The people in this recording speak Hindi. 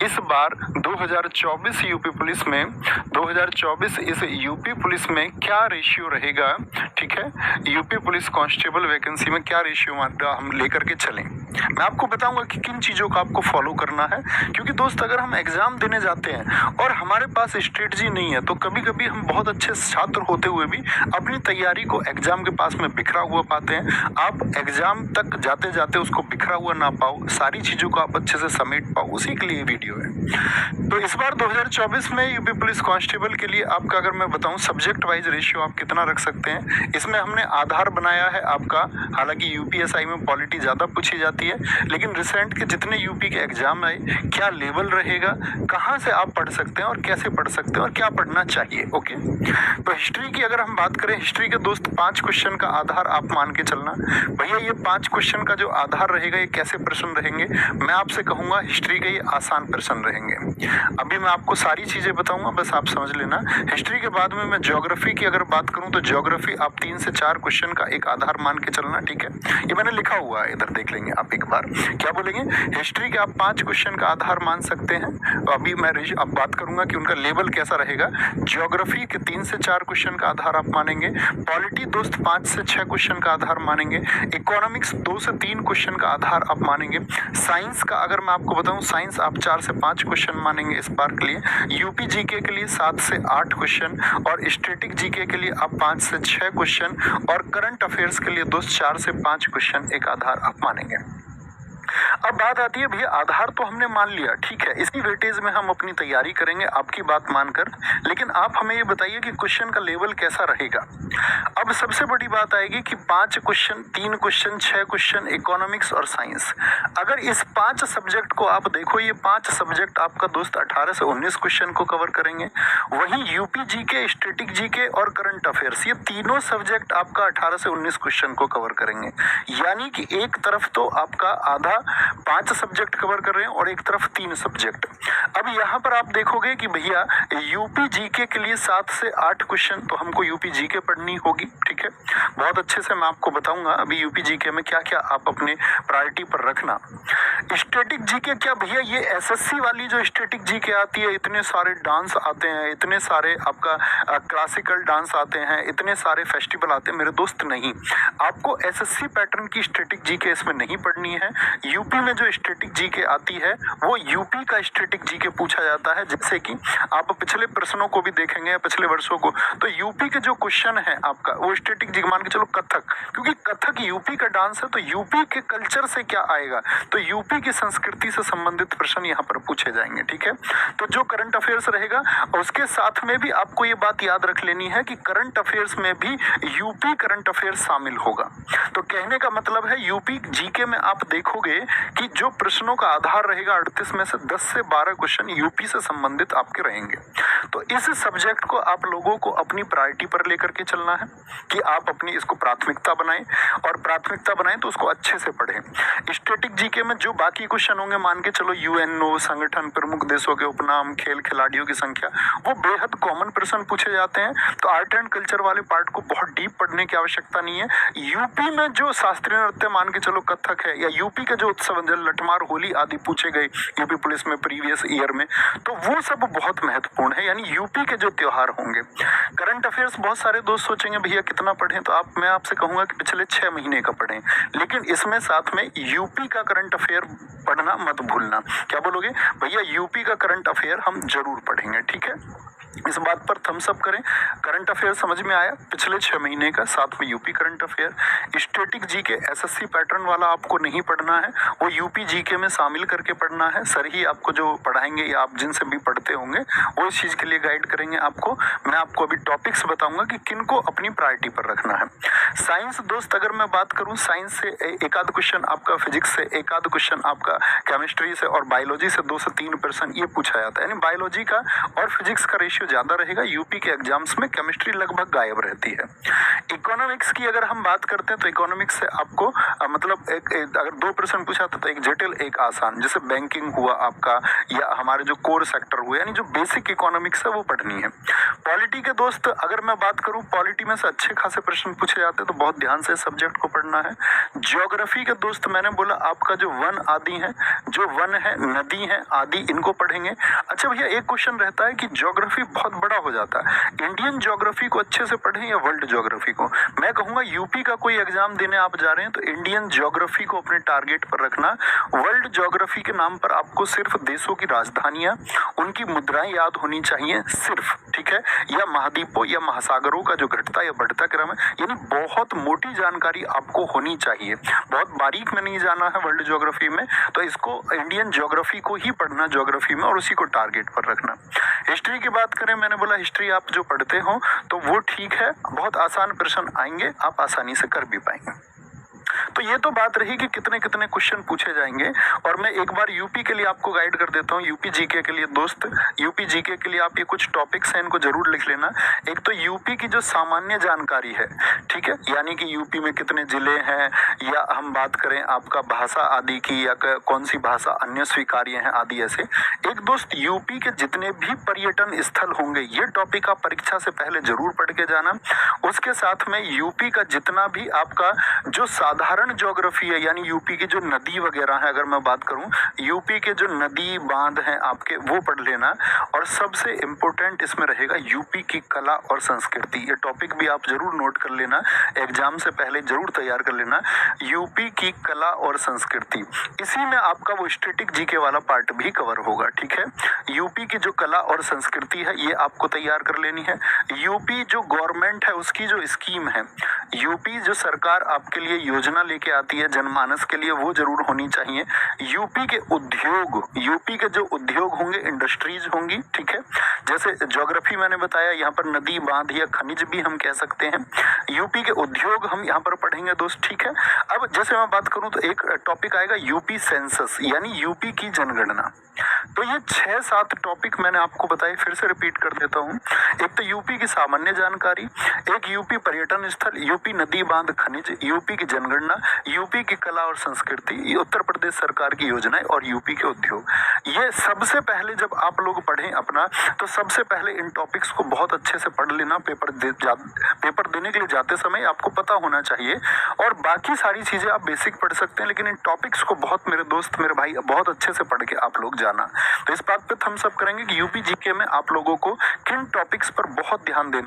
इस बार 2024 यूपी पुलिस में 2024 इस यूपी पुलिस में क्या रेशियो रहेगा, ठीक है, यूपी पुलिस कांस्टेबल वैकेंसी में क्या रेशियो हम लेकर के चलें। मैं आपको बताऊंगा कि किन चीज़ों का आपको फॉलो करना है, क्योंकि दोस्त अगर हम एग्ज़ाम देने जाते हैं और हमारे पास स्ट्रेटजी नहीं है तो कभी कभी हम बहुत अच्छे छात्र होते हुए भी अपनी तैयारी को एग्ज़ाम के पास में बिखरा हुआ पाते हैं। आप एग्ज़ाम तक जाते जाते उसको बिखरा हुआ ना पाओ, सारी चीज़ों को आप अच्छे से समेट पाओ, उसी के लिए वीडियो है। तो इस बार 2024 में यूपी पुलिस कांस्टेबल के लिए आपका अगर मैं बताऊं सब्जेक्ट वाइज रेशियो आप कितना रख सकते हैं, इसमें हमने आधार बनाया है आपका। हालांकि यूपीएसआई में पॉलिटी ज़्यादा पूछी जाती है, लेकिन रिसेंट के जितने यूपी के एग्जाम आए क्या लेवल रहेगा, कहाँ से आप पढ़ सकते हैं और कैसे पढ़ सकते हैं और क्या पढ़ना चाहिए। ओके, तो हिस्ट्री की अगर हम बात करें, हिस्ट्री के दोस्त 5 क्वेश्चन का आधार आप मान के चलना। भैया ये 5 क्वेश्चन का जो आधार रहेगा ये कैसे प्रश्न रहेंगे, मैं आपसे कहूँगा हिस्ट्री के ये आसान प्रश्न रहेंगे। अभी मैं आपको सारी चीज़ें बताऊँगा, बस आप समझ लेना। हिस्ट्री के बाद में मैं ज्योग्राफी की अगर बात करूँ तो ज्योग्राफी आप 3 से 4 क्वेश्चन का एक आधार मान के चलना, ठीक है। ये मैंने लिखा हुआ है, इधर देख लेंगे आप एक बार। क्या बोलेंगे, हिस्ट्री के आप 5 क्वेश्चन का आधार मान सकते हैं। तो अभी मैं अब बात करूंगा कि उनका लेवल कैसा रहेगा। ज्योग्राफी के 3 से 4 क्वेश्चन का आधार आप मानेंगे। पॉलिटी दोस्त 5 से 6 क्वेश्चन का आधार मानेंगे। इकोनॉमिक्स 2 से 3 क्वेश्चन का आधार आप मानेंगे। साइंस का अगर मैं आपको बताऊं, साइंस आप 4 से 5 क्वेश्चन मानेंगे इस बार के लिए। यूपी जीके के लिए 7 से 8 क्वेश्चन और स्टैटिक जीके के लिए आप 5 से 6 क्वेश्चन और करंट अफेयर्स के लिए दोस्त 4 से 5 क्वेश्चन एक आधार आप मानेंगे। अब बात आती है भैया आधार तो हमने मान लिया, ठीक है, इसी वेटेज में हम अपनी तैयारी करेंगे आपकी बात मानकर, लेकिन आप हमें ये बताइए कि क्वेश्चन का लेवल कैसा रहेगा। अब सबसे बड़ी बात आएगी कि 5 क्वेश्चन, 3 क्वेश्चन, 6 क्वेश्चन इकोनॉमिक्स और साइंस। अगर इस 5 सब्जेक्ट को आप देखो, ये 5 सब्जेक्ट आपका दोस्त 18 से 19 क्वेश्चन को कवर करेंगे। वहीं यूपी जीके, स्टैटिक जीके और करंट अफेयर्स, ये तीनों सब्जेक्ट आपका 18 से 19 क्वेश्चन को कवर करेंगे। यानी कि एक तरफ तो आपका आधा 5 सब्जेक्ट कवर कर रहे हैं और एक तरफ 3 सब्जेक्ट। अब यहाँ पर आप देखोगे कि भैया यूपी जीके के लिए 7 से 8 क्वेश्चन तो हमको यूपी जीके पढ़नी होगी, ठीक है। बहुत अच्छे से मैं आपको बताऊंगा अभी यूपी जीके में क्या क्या आप अपने प्रायोरिटी पर रखना। स्टैटिक जीके क्या भैया, ये एसएससी वाली जो स्टैटिक जीके आती है, इतने सारे डांस आते हैं, इतने सारे आपका क्लासिकल डांस आते हैं, इतने सारे फेस्टिवल आते हैं, मेरे दोस्त नहीं। आपको एसएससी पैटर्न की स्टैटिक जीके इसमें नहीं पढ़नी है। यूपी में जो स्टैटिक जीके आती है वो यूपी का स्टैटिक जीके पूछा जाता है। जैसे कि आप पिछले प्रश्नों को भी देखेंगे, पिछले वर्षों को, तो यूपी के जो क्वेश्चन है आपका वो स्टैटिक जीके मान के चलो कथक, क्योंकि कथक यूपी का डांस है, तो यूपी के कल्चर से क्या आएगा, तो यूपी की संस्कृति से संबंधित प्रश्न यहाँ पर पूछे जाएंगे, ठीक है। तो जो करंट अफेयर्स रहेगा, उसके साथ में भी आपको ये बात याद रख लेनी है कि करंट अफेयर्स में भी यूपी करंट अफेयर्स शामिल होगा। तो कहने का मतलब है यूपी जीके में आप देखोगे कि जो प्रश्नों का आधार रहेगा 38 में से 10 से 12 क्वेश्चन यूपी से संबंधित आपके रहेंगे। तो इस सब्जेक्ट को आप लोगों को अपनी प्रायोरिटी पर लेकर के चलना है कि आप अपनी इसको प्राथमिकता बनाएं, और प्राथमिकता बनाएं तो उसको अच्छे से पढ़ें। स्टैटिक जीके में जो बाकी क्वेश्चन होंगे, मान के चलो यूएनओ, संगठन, प्रमुख देशों के उपनाम, खेल खिलाड़ियों की संख्या, वो बेहद कॉमन प्रश्न पूछे जाते हैं। तो आर्ट एंड कल्चर वाले पार्ट को बहुत डीप पढ़ने की आवश्यकता नहीं है। यूपी में जो शास्त्रीय नृत्य मान के चलो कथक है, या यूपी के जो उत्सव लठमार, होली आदि पूछे गए यूपी पुलिस में प्रीवियस ईयर में, तो वो सब बहुत महत्वपूर्ण है, यानी यूपी के जो त्योहार होंगे। करंट अफेयर्स बहुत सारे दोस्त सोचेंगे भैया कितना पढ़ें, तो मैं आपसे कहूंगा कि पिछले 6 महीने का पढ़ें, लेकिन इसमें साथ में यूपी का करंट अफेयर पढ़ना मत भूलना। क्या बोलोगे भैया, यूपी का करंट अफेयर हम जरूर पढ़ेंगे, ठीक है। इस बात पर थम्स अप करें। करंट अफेयर समझ में आया, पिछले 6 महीने का, साथ में UP current affair. Static GK SSC pattern वाला आपको नहीं पढ़ना है, वो यूपी जीके में शामिल करके पढ़ना है। सर ही आपको जो पढ़ाएंगे या आप जिनसे भी पढ़ते होंगे वो इस चीज़ के लिए गाइड करेंगे आपको। मैं आपको अभी टॉपिक्स बताऊंगा कि किनको अपनी प्रायोरिटी पर रखना है। साइंस दोस्त अगर मैं बात करूँ, साइंस से एक आध क्वेश्चन आपका, फिजिक्स से एक आध क्वेश्चन आपका, केमिस्ट्री से और बायोलॉजी से 2 से 3 प्रश्न ये पूछा जाता है। यानी बायोलॉजी का और फिजिक्स का रेशियो ज्यादा रहेगा। यूपी के एग्जाम्स में केमिस्ट्री लगभग गायब रहती है। इकोनॉमिक्स की अगर हम बात करते हैं तो इकोनॉमिक्स से आपको मतलब अगर 2 प्रश्न पूछा तो एक जटिल एक आसान, जैसे बैंकिंग हुआ आपका या हमारे जो कोर सेक्टर हुए, यानी जो बेसिक इकोनॉमिक्स है वो पढ़नी है। पॉलिटी के दोस्त अगर मैं बात करूं, पॉलिटी में से अच्छे खासे प्रश्न पूछे जाते हैं तो बहुत ध्यान से सब्जेक्ट को पढ़ना है। ज्योग्राफी के दोस्त मैंने बोला आपका जो वन आदि है, जो वन है, नदी है आदि, इनको पढ़ेंगे। अच्छा भैया एक क्वेश्चन रहता है कि ज्योग्राफी बहुत बड़ा हो जाता है, इंडियन ज्योग्राफी को अच्छे से पढ़ें या वर्ल्ड ज्योग्राफी को? मैं कहूंगा यूपी का कोई एग्जाम देने आप जा रहे हैं तो इंडियन ज्योग्राफी को अपने टारगेट पर रखना। वर्ल्ड ज्योग्राफी के नाम पर आपको सिर्फ देशों की राजधानियां, उनकी मुद्राएं याद होनी चाहिए सिर्फ, ठीक है, या महाद्वीपों या महासागरों का जो घटता या बढ़ता क्रम है, यानी बहुत मोटी जानकारी आपको होनी चाहिए। बहुत बारीक में नहीं जाना है वर्ल्ड ज्योग्राफी में, तो इसको इंडियन ज्योग्राफी को ही पढ़ना ज्योग्राफी में और उसी को टारगेट पर रखना। हिस्ट्री की बात करें, मैंने बोला हिस्ट्री आप जो पढ़ते हो तो वो ठीक है, बहुत आसान प्रश्न आएंगे, आप आसानी से कर भी पाएंगे। तो ये तो बात रही कि कितने कितने क्वेश्चन पूछे जाएंगे। और मैं एक बार यूपी के लिए आपको गाइड कर देता हूँ, यूपी जीके के लिए दोस्त, यूपी जीके के लिए आप ये कुछ टॉपिक्स हैं इनको जरूर लिख लेना। एक तो यूपी की जो सामान्य जानकारी है, ठीक है, यानी कि यूपी में कितने जिले हैं, या हम बात करें आपका भाषा आदि की, या कौन सी भाषा अन्य स्वीकार्य है आदि, ऐसे। एक दोस्त यूपी के जितने भी पर्यटन स्थल होंगे, ये टॉपिक आप परीक्षा से पहले जरूर पढ़ के जाना। उसके साथ में यूपी का जितना भी आपका जो साधारण ज्योग्राफी है, यानी यूपी की जो नदी वगैरह है, अगर मैं बात करूं यूपी के जो नदी बांध हैं आपके, वो पढ़ लेना। और सबसे इंपॉर्टेंट इसमें रहेगा यूपी की कला और संस्कृति, ये टॉपिक भी आप जरूर नोट कर लेना, एग्जाम से पहले जरूर तैयार कर लेना। यूपी की कला और संस्कृति, इसी में आपका वो स्टैटिक जीके वाला पार्ट भी कवर होगा, ठीक है। यूपी की जो कला और संस्कृति है ये आपको तैयार कर लेनी है। यूपी जो गवर्नमेंट है उसकी जो स्कीम है, यूपी जो सरकार आपके लिए योजना लेके आती है जनमानस के लिए, वो जरूर होनी चाहिए। यूपी के उद्योग, यूपी के जो उद्योग होंगे, इंडस्ट्रीज होंगी, ठीक है। जैसे ज्योग्राफी मैंने बताया, यहाँ पर नदी बांध या खनिज भी हम कह सकते हैं। यूपी के उद्योग हम यहाँ पर पढ़ेंगे दोस्त, ठीक है। अब जैसे मैं बात करूं तो एक टॉपिक आएगा यूपी सेंसस, यानी यूपी की जनगणना। तो ये 6-7 टॉपिक मैंने आपको बताए, फिर से रिपीट कर देता हूँ। एक तो यूपी की सामान्य जानकारी, एक यूपी पर्यटन स्थल, यूपी नदी बांध खनिज, यूपी की जनगणना, यूपी की कला और संस्कृति, उत्तर प्रदेश सरकार की योजनाएं और यूपी के उद्योग। ये सबसे पहले जब आप लोग पढ़ें अपना, तो सबसे पहले इन टॉपिक्स को बहुत अच्छे से पढ़ लेना। पेपर देने के लिए जाते समय आपको पता होना चाहिए, और बाकी सारी चीजें आप बेसिक पढ़ सकते हैं, लेकिन इन टॉपिक्स को बहुत, मेरे दोस्त मेरे भाई, बहुत अच्छे से पढ़ के आप लोग जाना। तो इस बात पे थम्स अप करेंगे कि यूपी जीके में आप लोगों को किन टॉपिक्स पर बहुत ध्यान देना